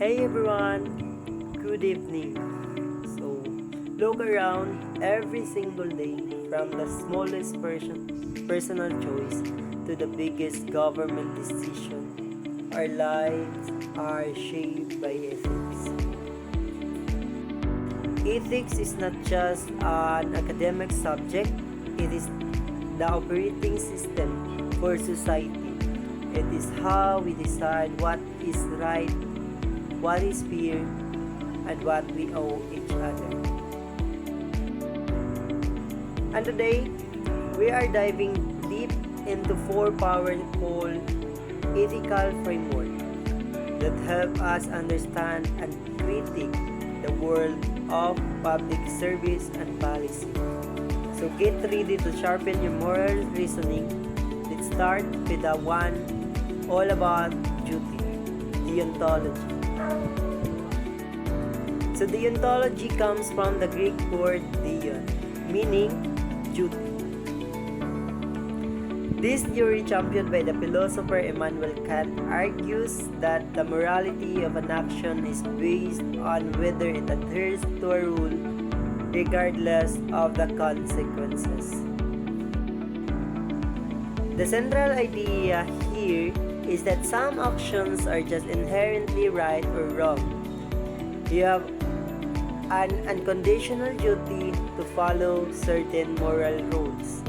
Hey everyone, good evening. So, look around every single day from the smallest personal choice to the biggest government decision. Our lives are shaped by ethics. Ethics is not just an academic subject, it is the operating system for society. It is how we decide what is right, what is fair, and what we owe each other. And today, we are diving deep into four powerful ethical frameworks that help us understand and critique the world of public service and policy. So get ready to sharpen your moral reasoning. Let's start with the one all about duty, deontology. So deontology comes from the Greek word deon, meaning duty. This theory, championed by the philosopher Immanuel Kant, argues that the morality of an action is based on whether it adheres to a rule regardless of the consequences. The central idea here is that some actions are just inherently right or wrong. You have an unconditional duty to follow certain moral rules.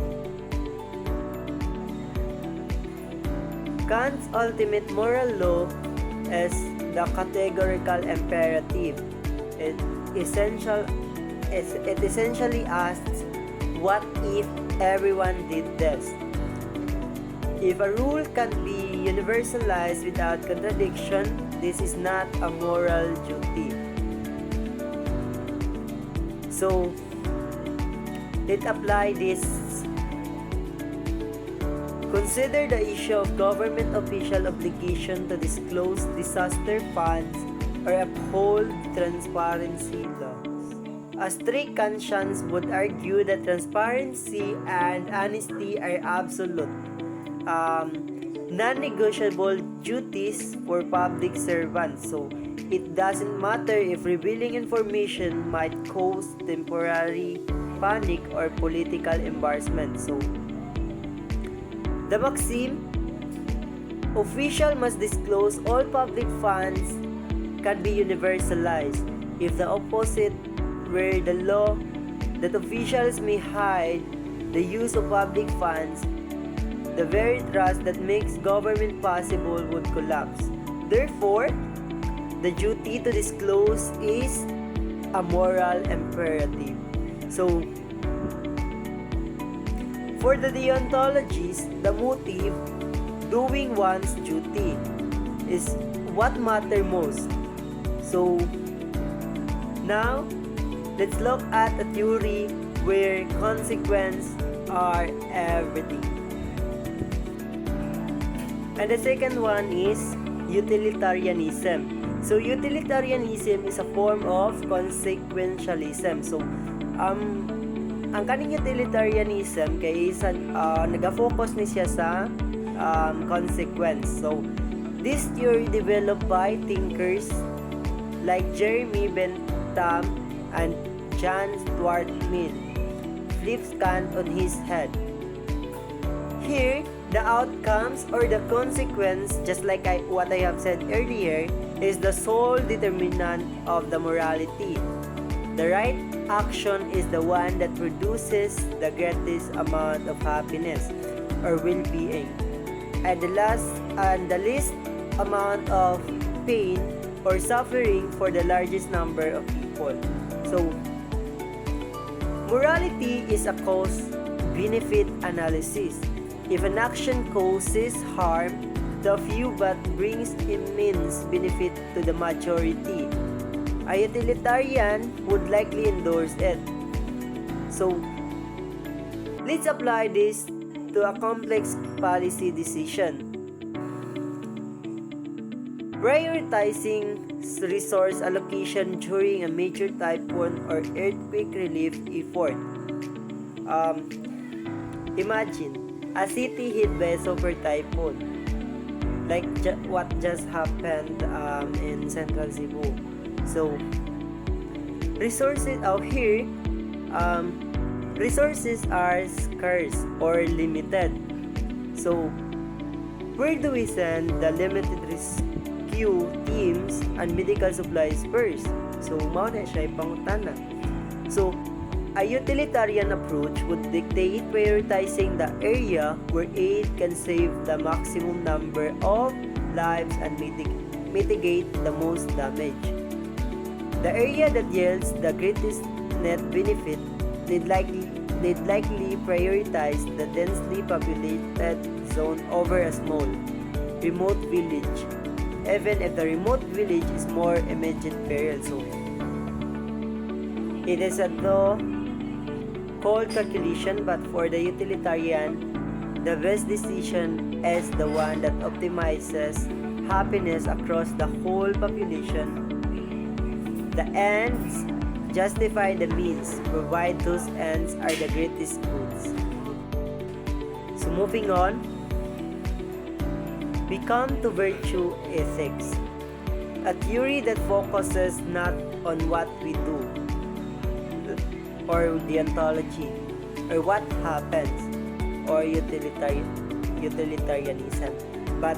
Kant's ultimate moral law is the categorical imperative. It essentially asks, what if everyone did this? If a rule can be universalized without contradiction, this is not a moral duty. So, let's apply this. Consider the issue of government official obligation to disclose disaster funds or uphold transparency laws. A strict conscience would argue that transparency and honesty are absolute, non-negotiable duties for public servants. So, it doesn't matter if revealing information might cause temporary panic or political embarrassment. So, the maxim, official must disclose all public funds, can be universalized. If the opposite were the law, that officials may hide the use of public funds, the very trust that makes government possible would collapse. Therefore, the duty to disclose is a moral imperative. So, for the deontologists, the motive, doing one's duty, is what matters most. So, now, let's look at a theory where consequences are everything. And the second one is utilitarianism. So, utilitarianism is a form of consequentialism. So, ang kaning utilitarianism kay nag-focus ni siya sa consequence. So, this theory developed by thinkers like Jeremy Bentham and John Stuart Mill flips Kant on his head. Here, the outcomes or the consequence, just like what I have said earlier, is the sole determinant of the morality. The right action is the one that produces the greatest amount of happiness or well-being, and the least amount of pain or suffering for the largest number of people. So, morality is a cost-benefit analysis. If an action causes harm to a few but brings immense benefit to the majority, a utilitarian would likely endorse it. So, let's apply this to a complex policy decision. Prioritizing resource allocation during a major typhoon or earthquake relief effort. Imagine a city hit by a super typhoon. like what just happened in Central Cebu. So resources out here, resources are scarce or limited. So where do we send the limited rescue teams and medical supplies first? So mao na siya pangutana. So a utilitarian approach would dictate prioritizing the area where aid can save the maximum number of lives and mitigate the most damage. The area that yields the greatest net benefit they'd likely prioritize the densely populated zone over a small, remote village, even if the remote village is more immediate peril. So, it is a though cold calculation, but for the utilitarian, the best decision is the one that optimizes happiness across the whole population. The ends justify the means, provide those ends are the greatest goods. So moving on, we come to virtue ethics, a theory that focuses not on what we do or deontology or what happens or utilitarianism, but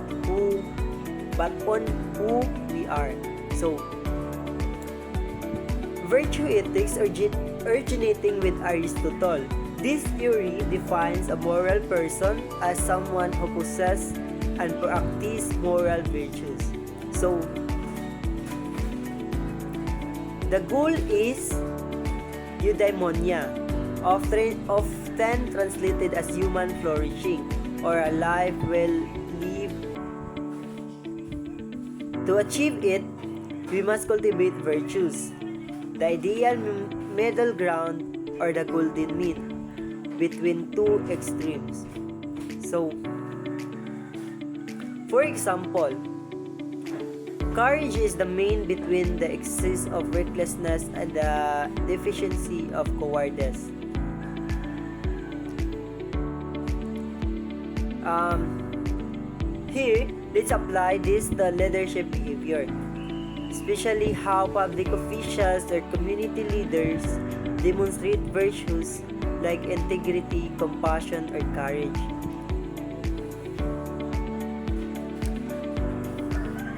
on who we are. So virtue ethics originating with Aristotle. This theory defines a moral person as someone who possesses and practices moral virtues. So, the goal is eudaimonia, often translated as human flourishing or a life well lived. To achieve it, we must cultivate virtues, the ideal middle ground or the golden mean between two extremes. So, for example, courage is the mean between the excess of recklessness and the deficiency of cowardice. Here, let's apply this to leadership behavior, especially how public officials or community leaders demonstrate virtues like integrity, compassion, or courage.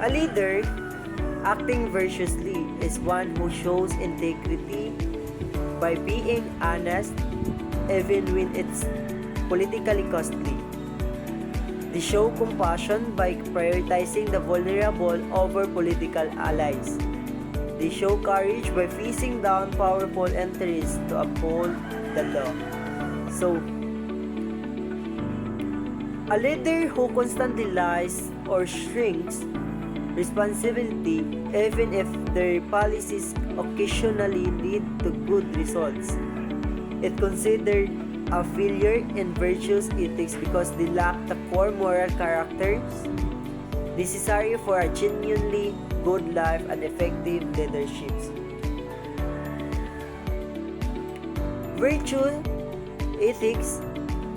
A leader acting virtuously is one who shows integrity by being honest even when it's politically costly. They show compassion by prioritizing the vulnerable over political allies. They show courage by facing down powerful interests to uphold the law. So, a leader who constantly lies or shrinks responsibility even if their policies occasionally lead to good results is considered a failure in virtuous ethics because they lack the core moral characters necessary for a genuinely good life and effective leadership. Virtue ethics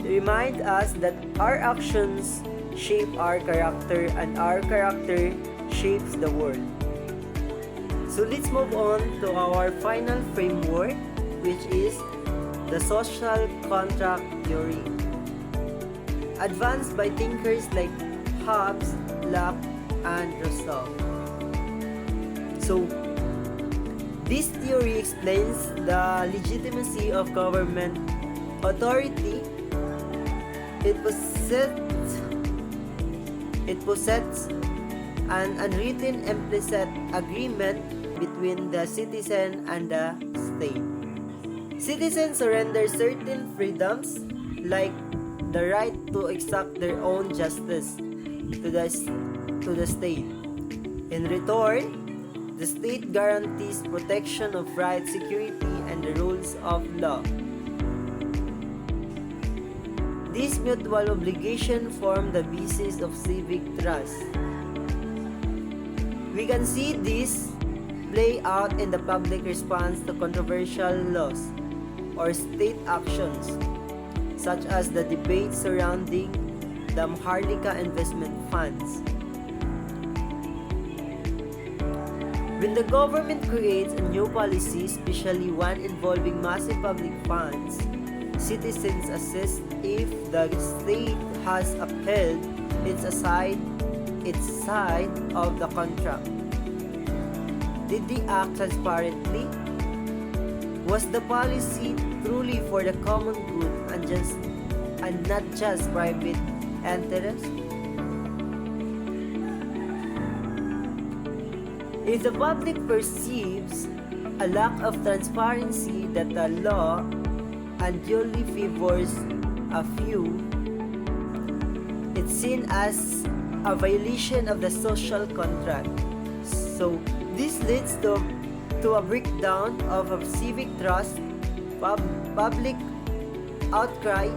remind us that our actions shape our character and our character shapes the world. So let's move on to our final framework, which is the social contract theory, advanced by thinkers like Hobbes, Locke, and Rousseau. So, this theory explains the legitimacy of government authority. It possesses an unwritten implicit agreement between the citizen and the state. Citizens surrender certain freedoms like the right to exact their own justice to the state. In return, the state guarantees protection of rights, security, and the rules of law. This mutual obligation form the basis of civic trust. We can see this play out in the public response to controversial laws or state actions, such as the debate surrounding the Maharlika investment funds. When the government creates a new policy, especially one involving massive public funds, citizens assess if the state has upheld its side of the contract. Did they act transparently? Was the policy truly for the common good and not just private interest? If the public perceives a lack of transparency, that the law unduly favors a few, it's seen as a violation of the social contract. So this leads to a breakdown of civic trust, public outcry,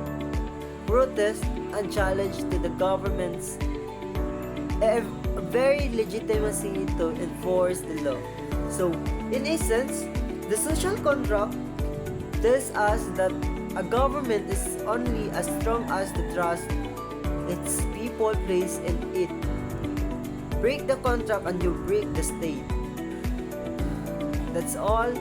protest, and challenge to the government's very legitimacy to enforce the law. So, in essence, the social contract tells us that a government is only as strong as the trust its people place in it. Break the contract and you break the state. That's all.